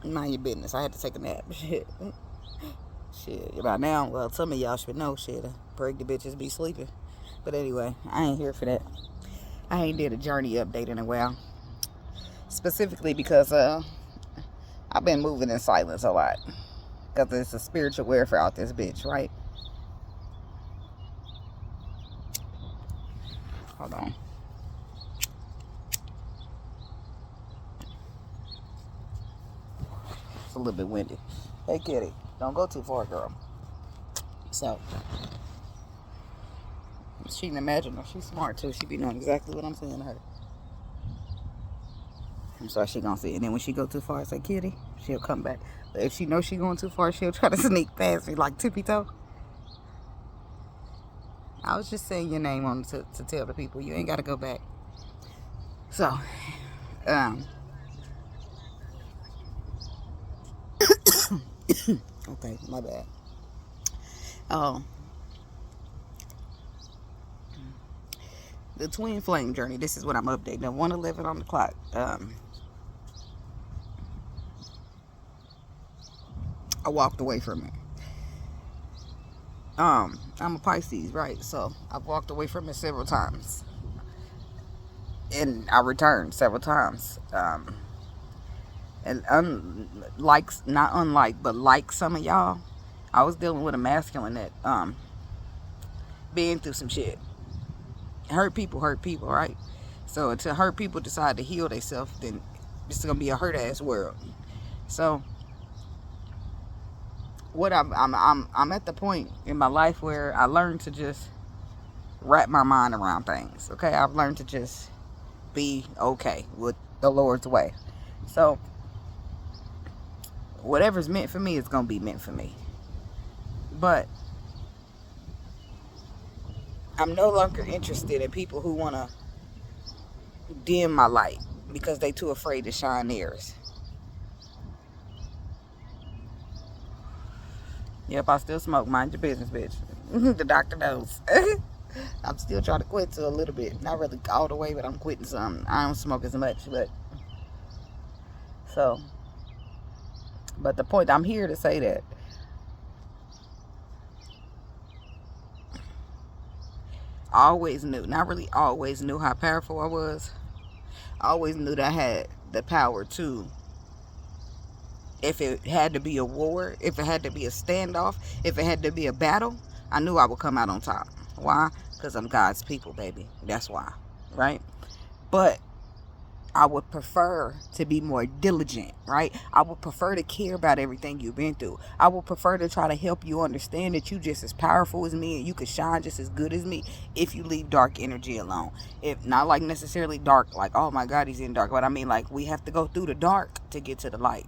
Mind your business. I had to take a nap. Shit. Shit. By now, well, some of y'all should know shit. Pregnant bitches be sleeping. But anyway, I ain't here for that. I ain't did a journey update in a while. Specifically because I've been moving in silence a lot. Because it's a spiritual warfare out this bitch, right? Hold on. It's a little bit windy. Hey, kitty. Don't go too far, girl. So, she can imagine her. She's smart, too. She be knowing exactly what I'm saying to her. I'm sorry, she gonna see it. And then when she go too far, I say, kitty, she'll come back. But if she knows she going too far, she'll try to sneak past me like tippy toe. I was just saying your name on to tell the people. You ain't got to go back. So, okay, my bad. The twin flame journey. This is what I'm updating. Now, 1:11 on the clock. I walked away from it. I'm a Pisces, right? So I've walked away from it several times, and I returned several times. And not unlike, but like some of y'all, I was dealing with a masculine that been through some shit. Hurt people, right? So until hurt people decide to heal themselves, then it's gonna be a hurt ass world. So what I'm at the point in my life where I learned to just wrap my mind around things. Okay, I've learned to just be okay with the Lord's way. So whatever's meant for me is gonna be meant for me. But I'm no longer interested in people who wanna dim my light because they too afraid to shine theirs. Yep, I still smoke. Mind your business, bitch. The doctor knows. I'm still trying to quit to a little bit. Not really all the way, but I'm quitting some. I don't smoke as much, but so. But the point, I'm here to say that I always knew, not really always knew how powerful I was. I always knew that I had the power to, if it had to be a war, if it had to be a standoff, if it had to be a battle, I knew I would come out on top. Why? Because I'm God's people, baby. That's why, right? But I would prefer to be more diligent, right? I would prefer to care about everything you've been through. I would prefer to try to help you understand that you just as powerful as me and you could shine just as good as me if you leave dark energy alone. If not like necessarily dark, like, oh my God, he's in dark. But I mean, like, we have to go through the dark to get to the light.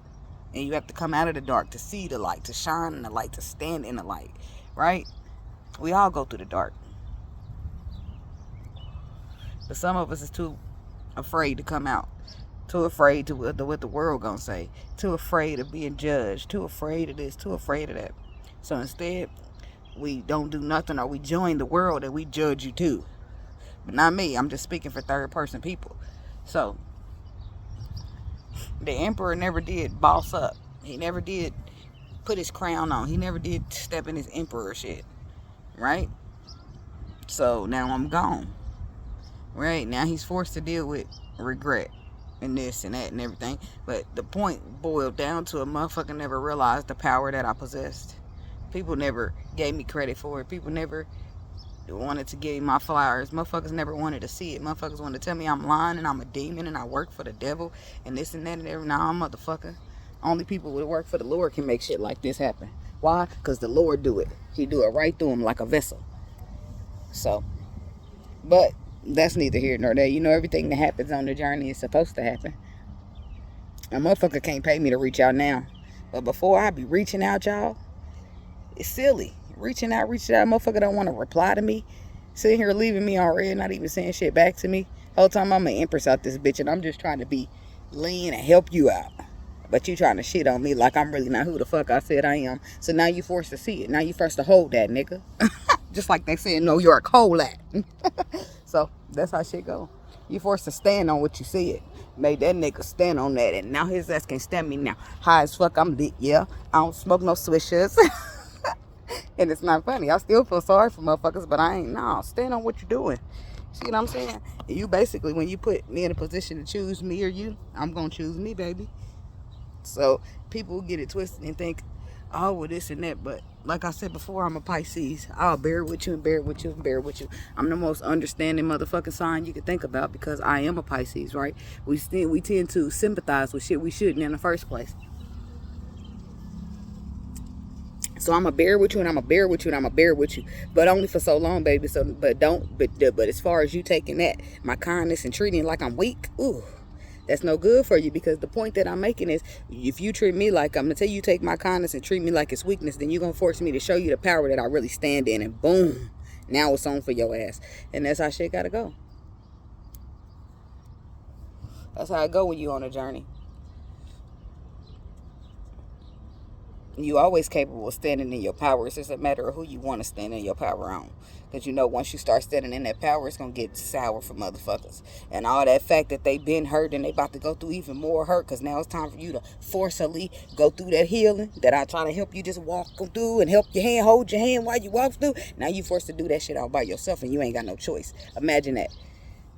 And you have to come out of the dark to see the light, to shine in the light, to stand in the light, right? We all go through the dark. But some of us is too afraid to come out. Too afraid to what the world gonna say. Too afraid of being judged. Too afraid of this. Too afraid of that. So instead, we don't do nothing, or we join the world and we judge you too. But not me. I'm just speaking for third person people. So the emperor never did boss up. He never did put his crown on. He never did step in his emperor shit. Right? So now I'm gone. Right? Now he's forced to deal with regret and this and that and everything. But the point boiled down to a motherfucker never realized the power that I possessed. People never gave me credit for it. People never wanted to give me my flowers. Motherfuckers never wanted to see it. Motherfuckers wanted to tell me I'm lying and I'm a demon and I work for the devil and this and that and everything. Nah, motherfucker. Only people who work for the Lord can make shit like this happen. Why? Because the Lord do it. He do it right through him like a vessel. So, but that's neither here nor there. You know, everything that happens on the journey is supposed to happen. A motherfucker can't pay me to reach out now. But before I be reaching out, y'all, it's silly. Reaching out. Motherfucker don't want to reply to me. Sitting here leaving me on red, not even saying shit back to me. Whole time I'm an empress out this bitch and I'm just trying to be lean and help you out. But you trying to shit on me like I'm really not who the fuck I said I am. So now you forced to see it. Now you forced to hold that, nigga. Just like they said, New York, hold that. So that's how shit go. You forced to stand on what you said. Made that nigga stand on that, and now his ass can't stand me now. High as fuck, I'm lit, yeah. I don't smoke no swishers. And it's not funny. I still feel sorry for motherfuckers, but I ain't, nah, stand on what you're doing. See what I'm saying? You basically, when you put me in a position to choose me or you, I'm gonna choose me, baby. So people get it twisted and think, oh, well, this and that. But like I said before, I'm a Pisces. I'll bear with you and bear with you and bear with you. I'm the most understanding motherfucking sign you can think about because I am a Pisces, right? We tend to sympathize with shit we shouldn't in the first place. So I'm gonna bear with you, and I'm gonna bear with you, and I'm gonna bear with you, but only for so long, baby. So, but as far as you taking that, my kindness and treating it like I'm weak, ooh, that's no good for you. Because the point that I'm making is, if you treat me like, I'm gonna tell you, take my kindness and treat me like it's weakness, then you're gonna force me to show you the power that I really stand in, and boom, now it's on for your ass, and that's how shit gotta go. That's how it go when you on a journey. You always capable of standing in your power. It's just a matter of who you want to stand in your power on. Because you know, once you start standing in that power, it's going to get sour for motherfuckers. And all that fact that they been hurt and they about to go through even more hurt, because now it's time for you to forcibly go through that healing that I try to help you just walk them through and help your hand, hold your hand while you walk through. Now you forced to do that shit all by yourself, and you ain't got no choice. Imagine that.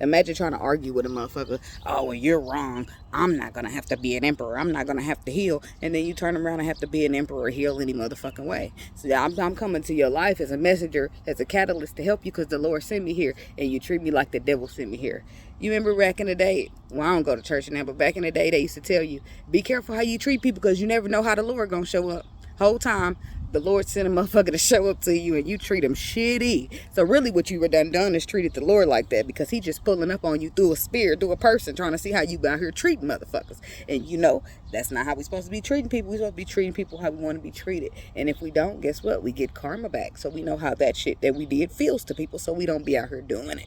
Imagine trying to argue with a motherfucker. Oh, well, you're wrong. I'm not going to have to be an emperor. I'm not going to have to heal. And then you turn around and have to be an emperor or heal any motherfucking way. So I'm coming to your life as a messenger, as a catalyst to help you, because the Lord sent me here, and you treat me like the devil sent me here. You remember back in the day, well, I don't go to church now, but back in the day, they used to tell you, be careful how you treat people, because you never know how the Lord going to show up. Whole time, the Lord sent a motherfucker to show up to you, and you treat him shitty. So really what you were done is treated the Lord like that, because he just pulling up on you through a spirit, through a person, trying to see how you out here treating motherfuckers. And you know, that's not how we supposed to be treating people. We supposed to be treating people how we want to be treated. And if we don't, guess what? We get karma back. So we know how that shit that we did feels to people, so we don't be out here doing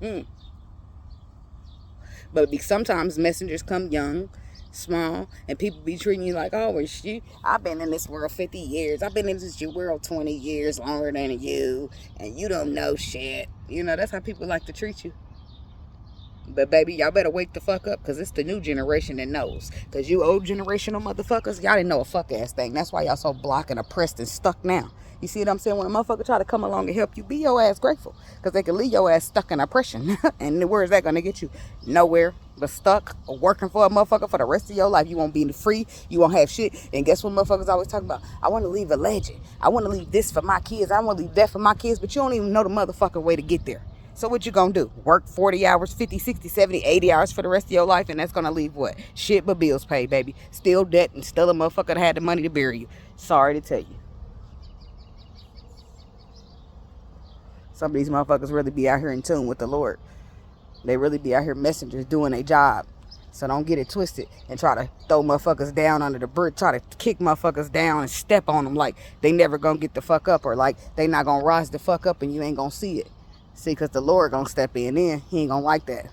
it. But sometimes messengers come young, small, and people be treating you like, oh, it's you. I've been in this world 50 years. I've been in this world 20 years longer than you, and you don't know shit. You know, that's how people like to treat you. But baby, y'all better wake the fuck up, because it's the new generation that knows. Because you old generational motherfuckers, y'all didn't know a fuck ass thing. That's why y'all so blocked and oppressed and stuck now. You see what I'm saying? When a motherfucker try to come along and help you, be your ass grateful. Because they can leave your ass stuck in oppression. And where is that going to get you? Nowhere but stuck or working for a motherfucker for the rest of your life. You won't be free. You won't have shit. And guess what motherfuckers always talk about? I want to leave a legend. I want to leave this for my kids. I want to leave that for my kids. But you don't even know the motherfucking way to get there. So what you gonna do? Work 40 hours, 50, 60, 70, 80 hours for the rest of your life, and that's gonna leave what? Shit but bills paid, baby. Still debt, and still a motherfucker that had the money to bury you. Sorry to tell you. Some of these motherfuckers really be out here in tune with the Lord. They really be out here messengers doing their job. So don't get it twisted and try to throw motherfuckers down under the bridge, try to kick motherfuckers down and step on them like they never gonna get the fuck up, or like they not gonna rise the fuck up and you ain't gonna see it. See, because the Lord gonna step in there. He ain't gonna like that.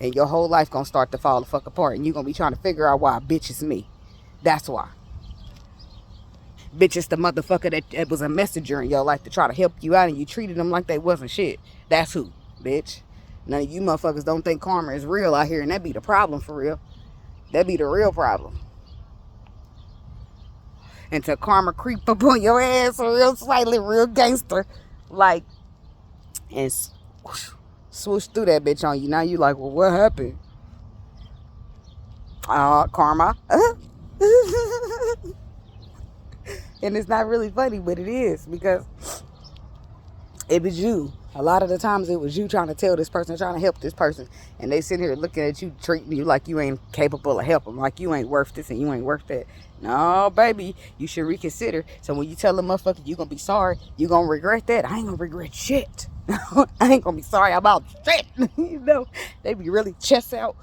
And your whole life gonna start to fall the fuck apart. And you gonna be trying to figure out why bitch is me. That's why. Bitch is the motherfucker that was a messenger in your life to try to help you out, and you treated them like they wasn't shit. That's who, bitch. None of you motherfuckers don't think karma is real out here, and that be the problem for real. That be the real problem. Until karma creep up on your ass real slightly, real gangster. Like, and swoosh through that bitch on you. Now you like, well, what happened? Karma. And it's not really funny, but it is, because it was you. A lot of the times it was you trying to tell this person, trying to help this person, and they sitting here looking at you, treating you like you ain't capable of helping, like you ain't worth this and you ain't worth that. No, baby, you should reconsider. So when you tell a motherfucker you gonna be sorry, you gonna regret that. I ain't gonna regret shit. I ain't gonna be sorry about shit. You know, they be really chest out.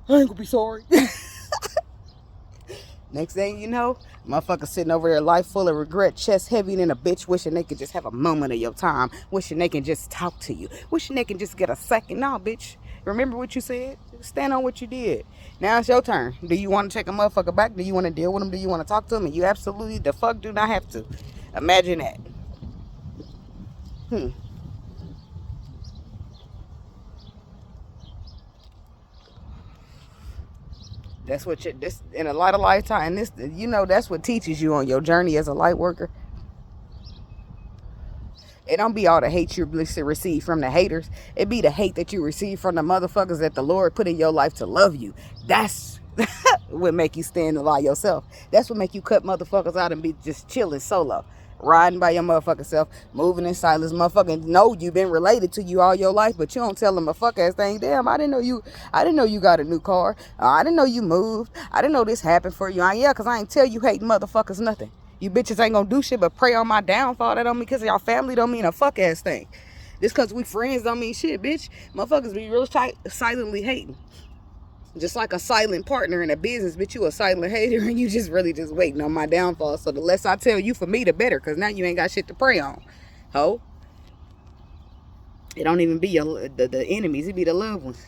I ain't gonna be sorry. Next thing you know, motherfucker sitting over there, life full of regret, chest heavy than a bitch, wishing they could just have a moment of your time, wishing they can just talk to you, wishing they can just get a second. No, bitch, remember what you said? Stand on what you did. Now it's your turn. Do you want to take a motherfucker back? Do you want to deal with him? Do you want to talk to him? And you absolutely the fuck do not have to. Imagine that. That's what this in a lot of lifetime. This, you know, that's what teaches you on your journey as a light worker. It don't be all the hate you receive from the haters. It be the hate that you receive from the motherfuckers that the Lord put in your life to love you. That's what make you stand by yourself. That's what make you cut motherfuckers out and be just chilling solo. Riding by your motherfucking self, moving in silence. Motherfucking know you been related to you all your life, but you don't tell them a fuck ass thing. Damn, I didn't know you got a new car. I didn't know you moved. I didn't know this happened for you. Yeah, cause I ain't tell you hating motherfuckers nothing. You bitches ain't gonna do shit but pray on my downfall. That don't mean because y'all family don't mean a fuck ass thing. Just cause we friends don't mean shit, bitch. Motherfuckers be real silently hating. Just like a silent partner in a business, bitch, you a silent hater and you just really just waiting on my downfall. So the less I tell you for me, the better, because now you ain't got shit to pray on. Ho. It don't even be the enemies, it be the loved ones.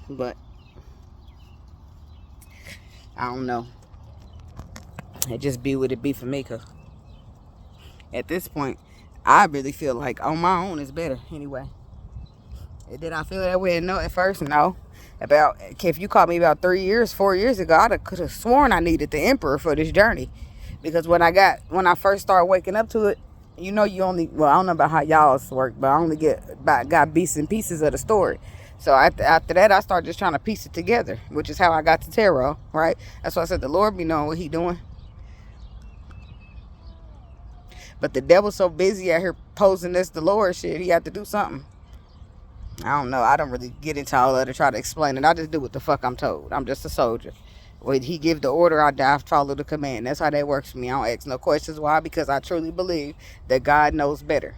But I don't know. It just be what it be for me, because at this point, I really feel like on my own is better anyway. Did I feel that way? No, at first, no. If you called me about 4 years ago, I could have sworn I needed the emperor for this journey. Because when I first started waking up to it, you know, I don't know about how y'all's work, but I only got bits and pieces of the story. So after that, I started just trying to piece it together, which is how I got to tarot, right? That's why I said the Lord be knowing what he doing. But the devil's so busy out here posing this the Lord shit, he had to do something. I don't know. I don't really get into all that to try to explain it. I just do what the fuck I'm told. I'm just a soldier. When he give the order, I follow the command. That's how that works for me. I don't ask no questions. Why? Because I truly believe that God knows better.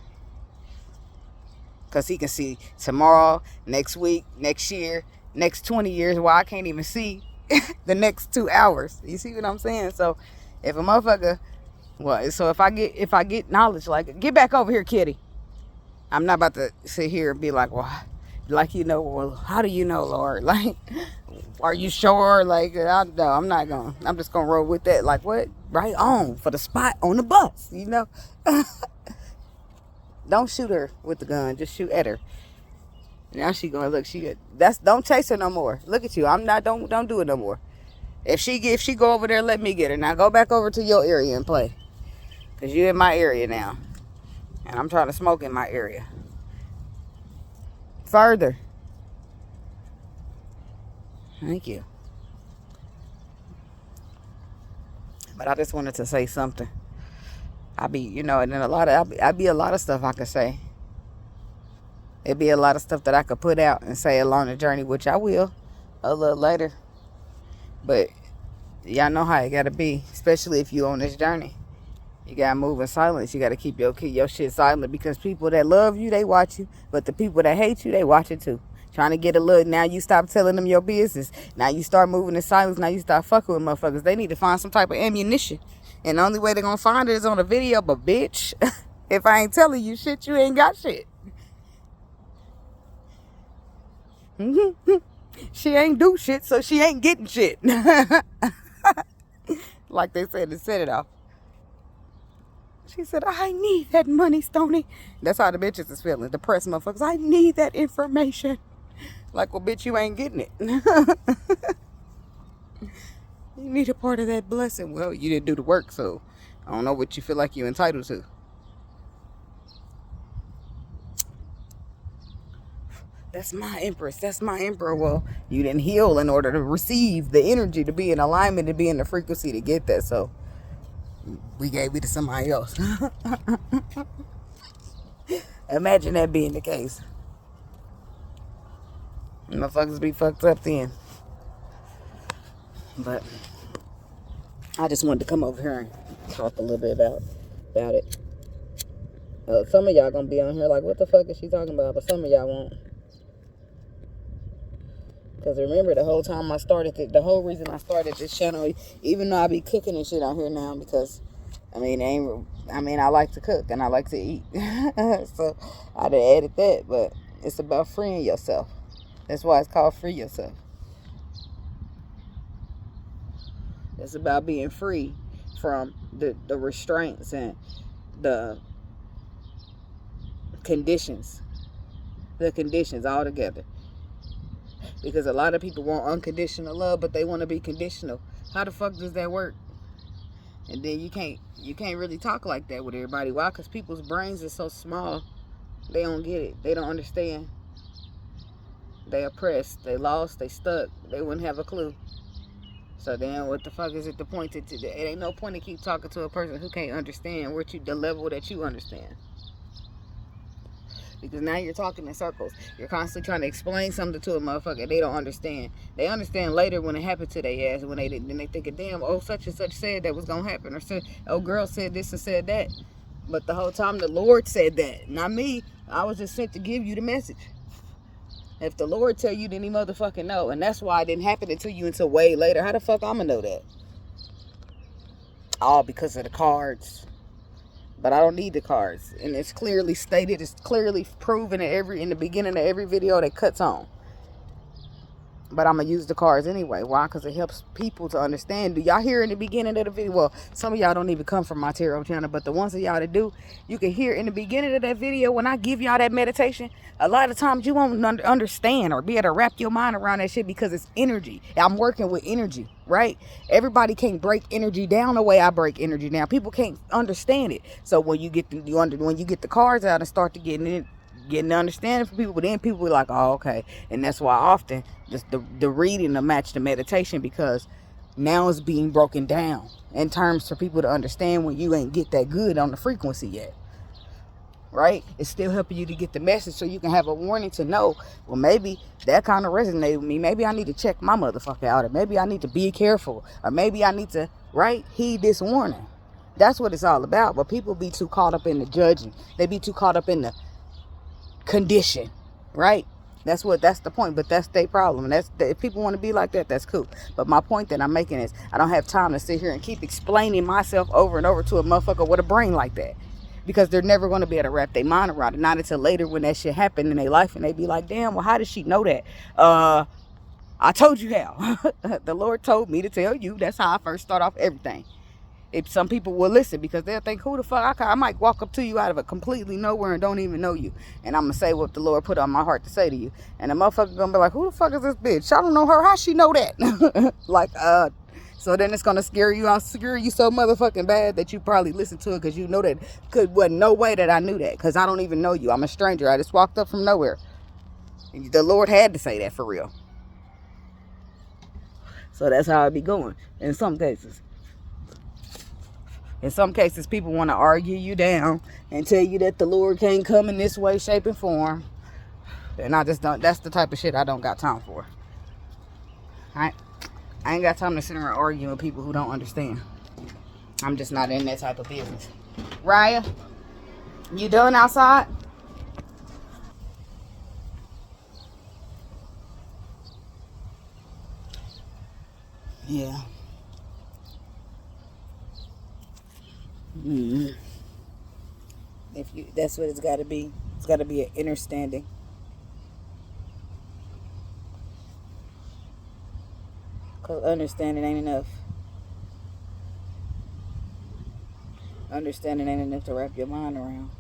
Because he can see tomorrow, next week, next year, next 20 years. Why I can't even see the next 2 hours. You see what I'm saying? So if a motherfucker, if I get knowledge, like, get back over here, kitty. I'm not about to sit here and be like, well, how do you know, Lord? Like, are you sure? Like, no, I'm not going. I'm just going to roll with that. Like, what? Right on for the spot on the bus, you know? Don't shoot her with the gun. Just shoot at her. Now she going, look, don't chase her no more. Look at you. Don't do it no more. If she go over there, let me get her. Now go back over to your area and play. Because you're in my area now. And I'm trying to smoke in my area. Further. Thank you. But I just wanted to say something. And then I'd be a lot of stuff I could say. It'd be a lot of stuff that I could put out and say along the journey, which I will a little later. But y'all know how it gotta be, especially if you on this journey. You gotta move in silence. You gotta keep your shit silent, because people that love you, they watch you. But the people that hate you, they watch it too. Trying to get a look. Now you stop telling them your business. Now you start moving in silence. Now you start fucking with motherfuckers. They need to find some type of ammunition. And the only way they're gonna find it is on a video. But bitch, if I ain't telling you shit, you ain't got shit. She ain't do shit, so she ain't getting shit. Like they said to set it off. She said, I need that money, Stoney. That's how the bitches is feeling. Depressed motherfuckers. I need that information. Like, well, bitch, you ain't getting it. You need a part of that blessing. Well, you didn't do the work, so I don't know what you feel like you're entitled to. That's my empress. That's my emperor. Well, you didn't heal in order to receive the energy, to be in alignment, to be in the frequency to get that. So we gave it to somebody else. Imagine that being the case. Motherfuckers be fucked up then. But I just wanted to come over here and talk a little bit about it. Some of y'all gonna be on here like, what the fuck is she talking about? But some of y'all won't. Because remember, the whole time I started the whole reason I started this channel, even though I be cooking and shit out here now, because I like to cook and I like to eat. So I done added that, but it's about freeing yourself. That's why it's called Free Yourself. It's about being free from the restraints and the conditions. The conditions all together. Because a lot of people want unconditional love, but they want to be conditional. How the fuck does that work? And then you can't really talk like that with everybody. Why? Because people's brains are so small. They don't get it. They don't understand. They oppressed. They lost. They stuck. They wouldn't have a clue. So then what the fuck is it the point to it ain't no point to keep talking to a person who can't understand the level that you understand. Because now you're talking in circles. You're constantly trying to explain something to a motherfucker. They don't understand. They understand later when it happened to their ass. When then they think, damn, oh, such and such said that was going to happen. Or oh, girl said this and said that. But the whole time the Lord said that. Not me. I was just sent to give you the message. If the Lord tell you, then he motherfucking know. And that's why it didn't happen until way later. How the fuck I'm going to know that? All because of the cards. But I don't need the cards. And it's clearly stated, it's clearly proven in the beginning of every video that cuts on. But I'm going to use the cards anyway. Why? Because it helps people to understand. Do y'all hear in the beginning of the video? Well, some of y'all don't even come from my tarot channel. But the ones of y'all that do, you can hear in the beginning of that video when I give y'all that meditation. A lot of times you won't understand or be able to wrap your mind around that shit because it's energy. I'm working with energy, right? Everybody can't break energy down the way I break energy down. People can't understand it. So when you get the cards out and start to getting the understanding for people, but then people be like, oh, okay. And that's why often just the reading to match the meditation, because now it's being broken down in terms for people to understand when you ain't get that good on the frequency yet. Right? It's still helping you to get the message so you can have a warning to know, well, maybe that kind of resonated with me. Maybe I need to check my motherfucker out, or maybe I need to be careful, or maybe I need to, heed this warning. That's what it's all about. But people be too caught up in the judging. They be too caught up in the condition, right? That's the point. But that's their problem. If people want to be like that, that's cool. But my point that I'm making is, I don't have time to sit here and keep explaining myself over and over to a motherfucker with a brain like that. Because they're never going to be able to wrap their mind around it. Not until later when that shit happened in their life. And they be like, damn, well, how did she know that? I told you how. The Lord told me to tell you. That's how I first start off everything. If some people will listen, because they'll think, who the fuck? I might walk up to you out of a completely nowhere and don't even know you. And I'm going to say what the Lord put on my heart to say to you. And the motherfucker going to be like, who the fuck is this bitch? I don't know her. How she know that? So then it's going to scare you so motherfucking bad that you probably listen to it because you know that wasn't no way that I knew that, because I don't even know you. I'm a stranger. I just walked up from nowhere. And the Lord had to say that for real. So that's how it be going in some cases. In some cases, people want to argue you down and tell you that the Lord can't come in this way, shape, and form. And I just don't. That's the type of shit I don't got time for. I ain't got time to sit around arguing with people who don't understand. I'm just not in that type of business. Raya, you done outside? Yeah. Mm-hmm. That's what it's got to be. It's got to be an understanding. Because understanding ain't enough. Understanding ain't enough to wrap your mind around.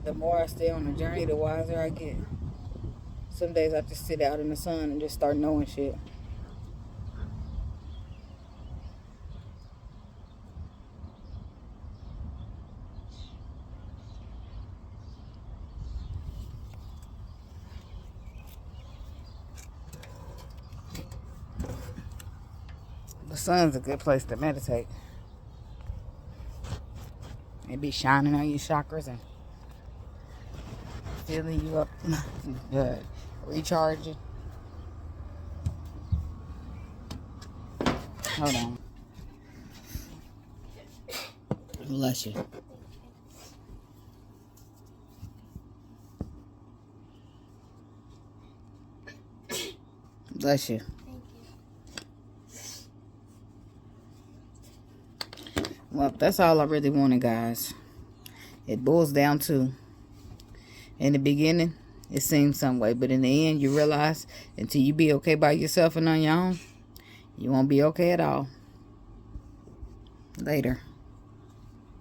The more I stay on the journey, the wiser I get. Some days I just sit out in the sun and just start knowing shit. The sun's a good place to meditate. It be shining on your chakras and filling you up, recharging. Hold on. Bless you. Bless you. Well, that's all I really wanted, guys. It boils down to, in the beginning, it seems some way, but in the end, you realize until you be okay by yourself and on your own, you won't be okay at all. Later.